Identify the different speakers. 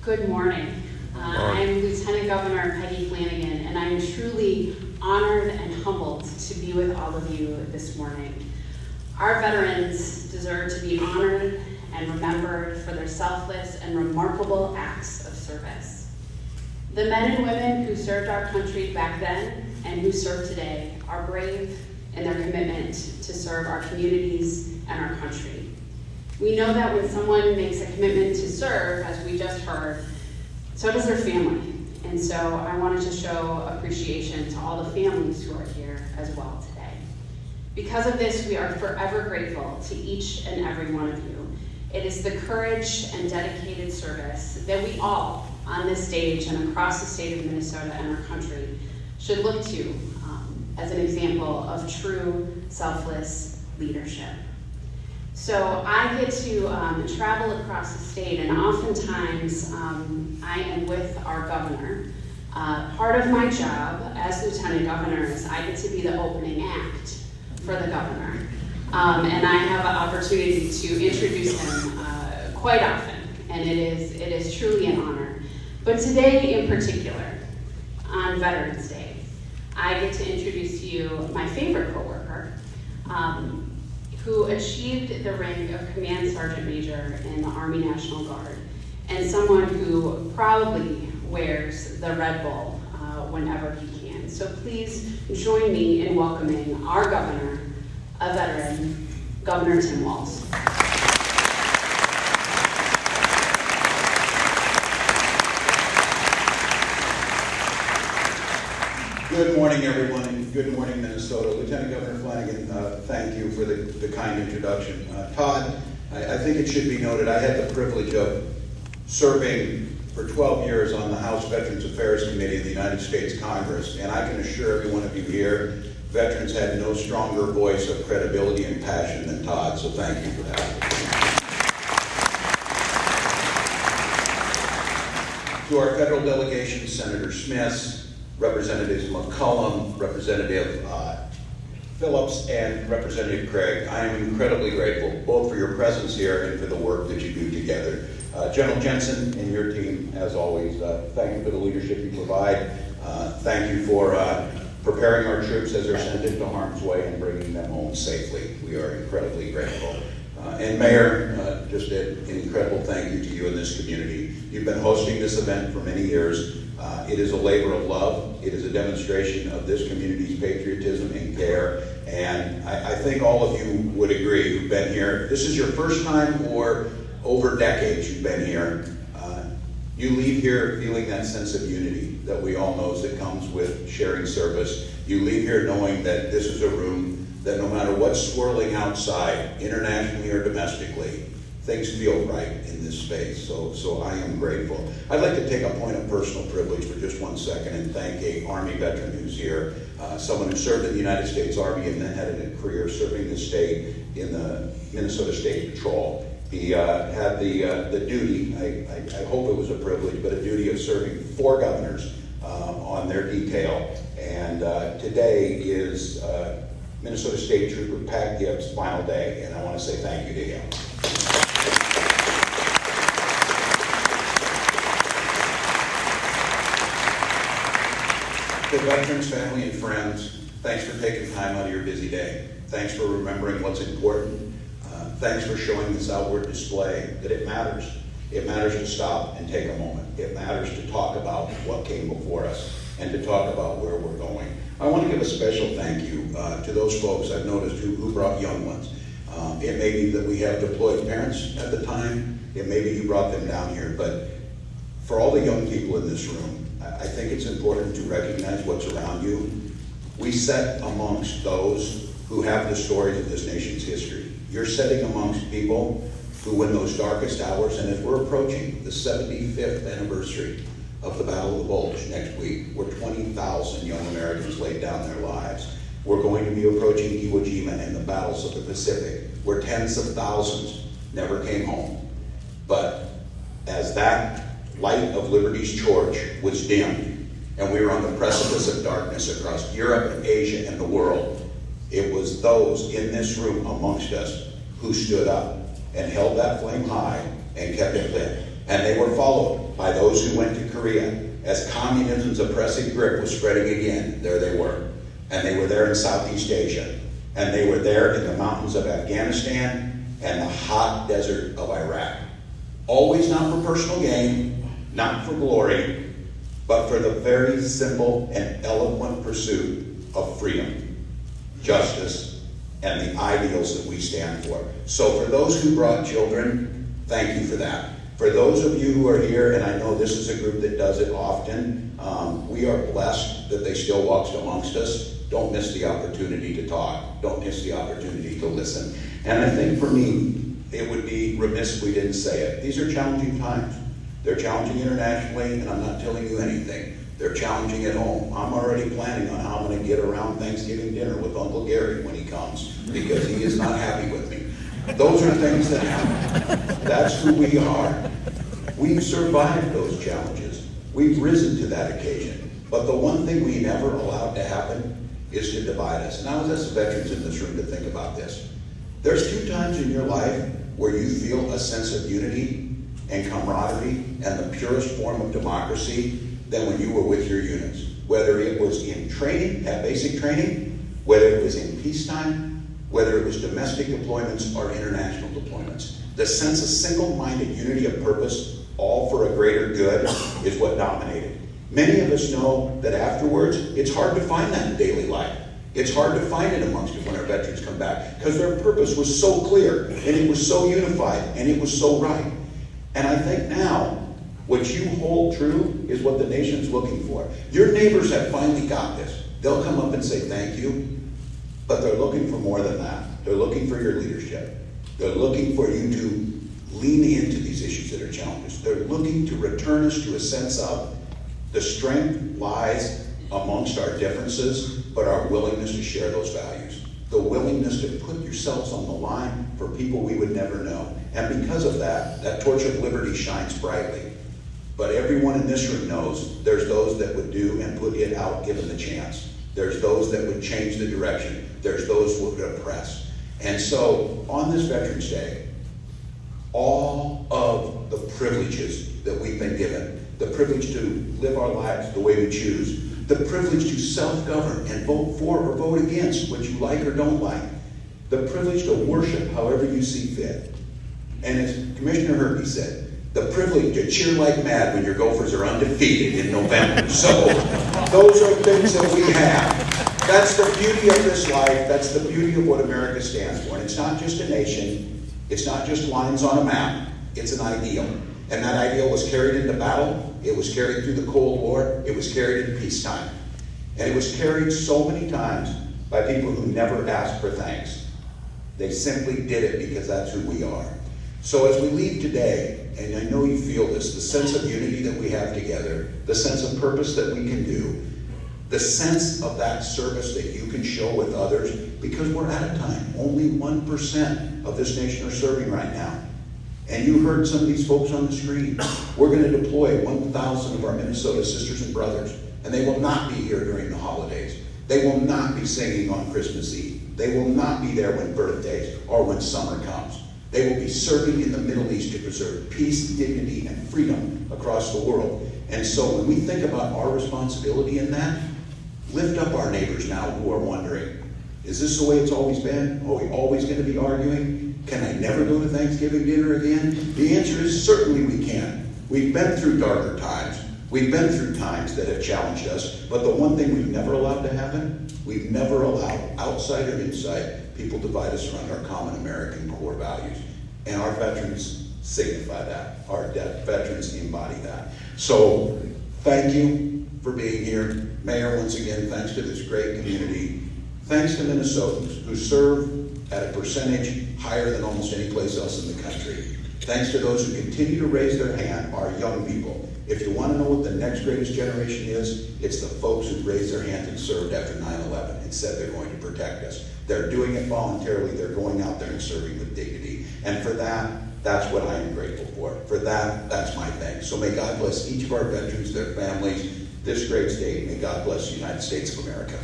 Speaker 1: Good morning. I'm Lieutenant Governor Peggy Flanagan, and I'm truly honored and humbled to be with all of you this morning. Our veterans deserve to be honored and remembered for their selfless and remarkable acts of service. The men and women who served our country back then and who serve today are brave in their commitment to serve our communities and our country. We know that when someone makes a commitment to serve, as we just heard, so does their family. And so I wanted to show appreciation to all the families who are here as well today. Because of this, we are forever grateful to each and every one of you. It is the courage and dedicated service that we all on this stage and across the state of Minnesota and our country should look to as an example of true selfless leadership. So I get to travel across the state, and oftentimes I am with our governor. Part of my job as Lieutenant Governor is I get to be the opening act for the governor. And I have an opportunity to introduce him quite often, and it is truly an honor. But today in particular, on Veterans Day, I get to introduce to you my favorite coworker, who achieved the rank of Command Sergeant Major in the Army National Guard, and someone who proudly wears the Red Bull whenever he can. So please join me in welcoming our governor, a veteran, Governor Tim Walz.
Speaker 2: Good morning, everyone, and good morning, Minnesota. Lieutenant Governor Flanagan, thank you for the kind introduction. Todd, I think it should be noted, I had the privilege of serving for 12 years on the House Veterans Affairs Committee of the United States Congress, and I can assure every one of you here, veterans had no stronger voice of credibility and passion than Todd, so thank you for that. To our federal delegation, Senator Smith, Representatives McCollum, Representative Phillips, and Representative Craig, I am incredibly grateful both for your presence here and for the work that you do together. General Jensen and your team, as always, thank you for the leadership you provide. Thank you for preparing our troops as they're sent into harm's way and bringing them home safely. We are incredibly grateful. And Mayor, just an incredible thank you to you and this community. You've been hosting this event for many years. It is a labor of love. It is a demonstration of this community's patriotism and care. And I think all of you would agree who've been here. This is your first time or over decades you've been here. You leave here feeling that sense of unity that we all know that comes with sharing service. You leave here knowing that this is a room that no matter what's swirling outside, internationally or domestically, things feel right in this space, so I am grateful. I'd like to take a point of personal privilege for just 1 second and thank a Army veteran who's here, someone who served in the United States Army and then had a career serving the state in the Minnesota State Patrol. He had the duty, I hope it was a privilege, but a duty of serving 4 governors on their detail. And today is Minnesota State Trooper Pat Gibbs' final day, and I want to say thank you to him. To veterans, family, and friends, thanks for taking time out of your busy day. Thanks for remembering what's important. Thanks for showing this outward display that it matters. It matters to stop and take a moment. It matters to talk about what came before us and to talk about where we're going. I want to give a special thank you to those folks I've noticed who brought young ones. It may be that we have deployed parents at the time. It may be you brought them down here. But for all the young people in this room, I think it's important to recognize what's around you. We sit amongst those who have the stories of this nation's history. You're sitting amongst people who, in those darkest hours, and as we're approaching the 75th anniversary of the Battle of the Bulge next week, where 20,000 young Americans laid down their lives. We're going to be approaching Iwo Jima and the battles of the Pacific, where tens of thousands never came home. But as that light of liberty's torch was dimmed, and we were on the precipice of darkness across Europe and Asia and the world, it was those in this room amongst us who stood up and held that flame high and kept it lit. And they were followed by those who went to Korea. As communism's oppressive grip was spreading again, there they were. And they were there in Southeast Asia. And they were there in the mountains of Afghanistan and the hot desert of Iraq. Always not for personal gain, not for glory, but for the very simple and eloquent pursuit of freedom, justice, and the ideals that we stand for. So for those who brought children, thank you for that. For those of you who are here, and I know this is a group that does it often, we are blessed that they still walk amongst us. Don't miss the opportunity to talk. Don't miss the opportunity to listen. And I think for me, it would be remiss if we didn't say it. These are challenging times. They're challenging internationally, and I'm not telling you anything. They're challenging at home. I'm already planning on how I'm going to get around Thanksgiving dinner with Uncle Gary when he comes, because he is not happy with me. Those are things that happen. That's who we are. We've survived those challenges. We've risen to that occasion. But the one thing we never allowed to happen is to divide us. And I was asked veterans in this room to think about this. There's 2 times in your life where you feel a sense of unity and camaraderie and the purest form of democracy than when you were with your units. Whether it was in training, at basic training, whether it was in peacetime, whether it was domestic deployments or international deployments. The sense of single-minded unity of purpose, all for a greater good, is what dominated. Many of us know that afterwards, it's hard to find that in daily life. It's hard to find it amongst us when our veterans come back, because their purpose was so clear, and it was so unified, and it was so right. And I think now, what you hold true is what the nation's looking for. Your neighbors have finally got this. They'll come up and say thank you, but they're looking for more than that. They're looking for your leadership. They're looking for you to lean into these issues that are challenges. They're looking to return us to a sense of the strength lies amongst our differences, but our willingness to share those values. The willingness to put yourselves on the line for people we would never know. And because of that, that torch of liberty shines brightly. But everyone in this room knows there's those that would do and put it out given the chance. There's those that would change the direction. There's those who would oppress. And so, on this Veterans Day, all of the privileges that we've been given, the privilege to live our lives the way we choose, the privilege to self-govern and vote for or vote against what you like or don't like, the privilege to worship however you see fit. And as Commissioner Hervey said, the privilege to cheer like mad when your Gophers are undefeated in November. So those are things that we have. That's the beauty of this life. That's the beauty of what America stands for. And it's not just a nation. It's not just lines on a map. It's an ideal. And that ideal was carried into battle. It was carried through the Cold War. It was carried in peacetime. And it was carried so many times by people who never asked for thanks. They simply did it because that's who we are. So as we leave today, and I know you feel this, the sense of unity that we have together, the sense of purpose that we can do, the sense of that service that you can show with others, because we're out of time. Only 1% of this nation are serving right now. And you heard some of these folks on the screen. We're going to deploy 1,000 of our Minnesota sisters and brothers, and they will not be here during the holidays. They will not be singing on Christmas Eve. They will not be there when birthdays or when summer comes. They will be serving in the Middle East to preserve peace, dignity, and freedom across the world. And so when we think about our responsibility in that, lift up our neighbors now who are wondering, is this the way it's always been? Are we always going to be arguing? Can I never go to Thanksgiving dinner again? The answer is certainly we can. We've been through darker times. We've been through times that have challenged us. But the one thing we've never allowed to happen, we've never allowed, outside or inside, people divide us around our common American core values. And our veterans signify that. Our veterans embody that. So thank you for being here. Mayor, once again, thanks to this great community. Thanks to Minnesotans who serve at a percentage higher than almost any place else in the country. Thanks to those who continue to raise their hand, our young people. If you want to know what the next greatest generation is, it's the folks who raised their hands and served after 9/11 and said they're going to protect us. They're doing it voluntarily. They're going out there and serving with dignity. And for that, that's what I am grateful for. For that, that's my thanks. So may God bless each of our veterans, their families, this great state. May God bless the United States of America.